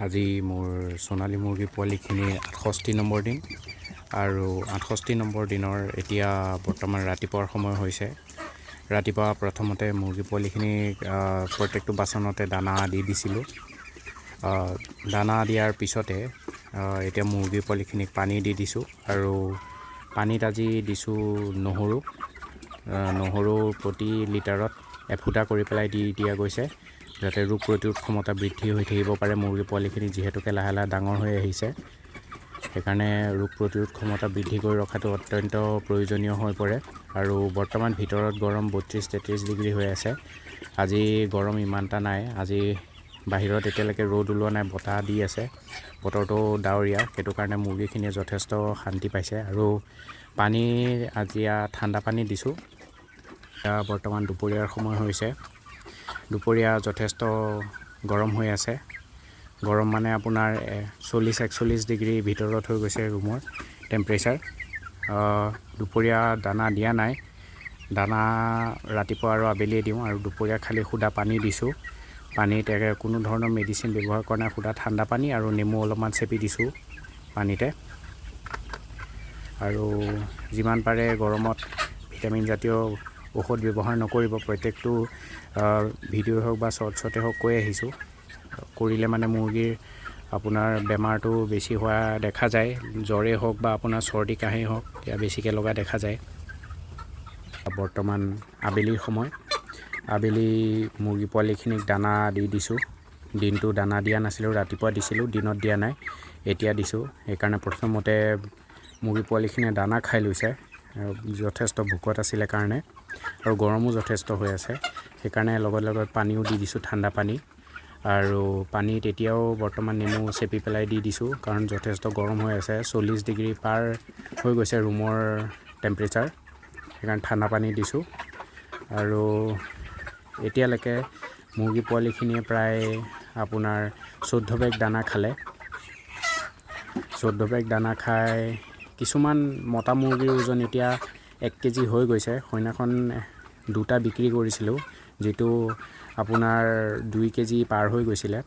আজি মোৰ সোণালী মুৰ্গী পোৱালিখিনি 68 নম্বৰ দিন আৰু 68 নম্বৰ দিনৰ এতিয়া বৰ্তমান ৰাতিপুৱাৰ সময় হৈছে। ৰাতিপুৱা প্ৰথমতে মুৰ্গী পোৱালিখিনি প্ৰত্যেকটো বাচনতে দানা দি দিছিলোঁ। দানা দিয়াৰ পিছতে এতিয়া মুৰ্গী পোৱালিখিনিক পানী দি দিছোঁ আৰু পানীত আজি দিছোঁ নহৰু প্ৰতি লিটাৰত এফুটা কৰি পেলাই দি দিয়া গৈছে, যাতে ৰোগ প্ৰতিৰোধ ক্ষমতা বৃদ্ধি হৈ থাকিব পাৰে মুৰ্গী পোৱালিখিনি, যিহেতুকে লাহে লাহে ডাঙৰ হৈ আহিছে। সেইকাৰণে ৰোগ প্ৰতিৰোধ ক্ষমতা বৃদ্ধি কৰি ৰখাটো অত্যন্ত প্ৰয়োজনীয় হৈ পৰে। আৰু বৰ্তমান ভিতৰত গৰম 32-33 ডিগ্ৰী হৈ আছে। আজি গৰম ইমানটা নাই। আজি বাহিৰত এতিয়ালৈকে ৰ'দ ওলোৱা নাই, বতাহ দি আছে, বতৰটো ডাৱৰীয়া, সেইটো কাৰণে মুৰ্গীখিনিয়ে যথেষ্ট শান্তি পাইছে। আৰু পানী আজি ঠাণ্ডা পানী দিছোঁ। বৰ্তমান দুপৰীয়াৰ সময় হৈছে। দুপৰীয়া যথেষ্ট গৰম হৈ আছে। গৰম মানে আপোনাৰ 40-41 ডিগ্ৰী ভিতৰত হৈ গৈছে ৰুমৰ টেম্পাৰেচাৰ। দুপৰীয়া দানা দিয়া নাই। দানা ৰাতিপুৱা আৰু আবেলিয়ে দিওঁ, আৰু দুপৰীয়া খালি সুদা পানী দিছোঁ। পানীত কোনো ধৰণৰ মেডিচিন ব্যৱহাৰ কৰা নাই, সুদা ঠাণ্ডা পানী আৰু নেমু অলপমান চেপি দিছোঁ পানীতে। আৰু যিমান পাৰে গৰমত ভিটামিন জাতীয় ঔষধ ব্যৱহাৰ নকৰিব। প্ৰত্যেকটো ভিডিঅ' হওক বা শ্বৰ্টছতে হওক কৈ আহিছোঁ, কৰিলে মানে মুৰ্গীৰ আপোনাৰ বেমাৰটো বেছি হোৱা দেখা যায়। জ্বৰেই হওক বা আপোনাৰ চৰ্দি কাহেই হওক, এতিয়া বেছিকৈ লগা দেখা যায়। বৰ্তমান আবেলিৰ সময়। আবেলি মুৰ্গী পোৱালিখিনিক দানা দি দিছোঁ। দিনটো দানা দিয়া নাছিলোঁ, ৰাতিপুৱা দিছিলোঁ, দিনত দিয়া নাই, এতিয়া দিছোঁ। সেইকাৰণে প্ৰথমতে মুৰ্গী পোৱালিখিনিয়ে দানা খাই লৈছে, যথেষ্ট ভোকত আছিলে কাৰণে, আৰু গৰমো যথেষ্ট হৈ আছে। সেইকাৰণে লগত লগত পানীও দি দিছোঁ, ঠাণ্ডা পানী। আৰু পানীত এতিয়াও বৰ্তমান নেমু চেপি পেলাই দি দিছোঁ, কাৰণ যথেষ্ট গৰম হৈ আছে। 40 ডিগ্ৰী পাৰ হৈ গৈছে ৰুমৰ টেম্পাৰেচাৰ, সেইকাৰণে ঠাণ্ডা পানী দিছোঁ। আৰু এতিয়ালৈকে মুৰ্গী পোৱালিখিনিয়ে প্ৰায় আপোনাৰ 14 বেগ দানা খালে। 14 বেগ দানা খাই কিছুমান মতা মুৰ্গীৰ ওজন এতিয়া 1 কেজি হৈ গৈছে। সেইদিনাখন দুটা বিক্ৰী কৰিছিলোঁ, যিটো আপোনাৰ 2 কেজি পাৰ হৈ গৈছিলে।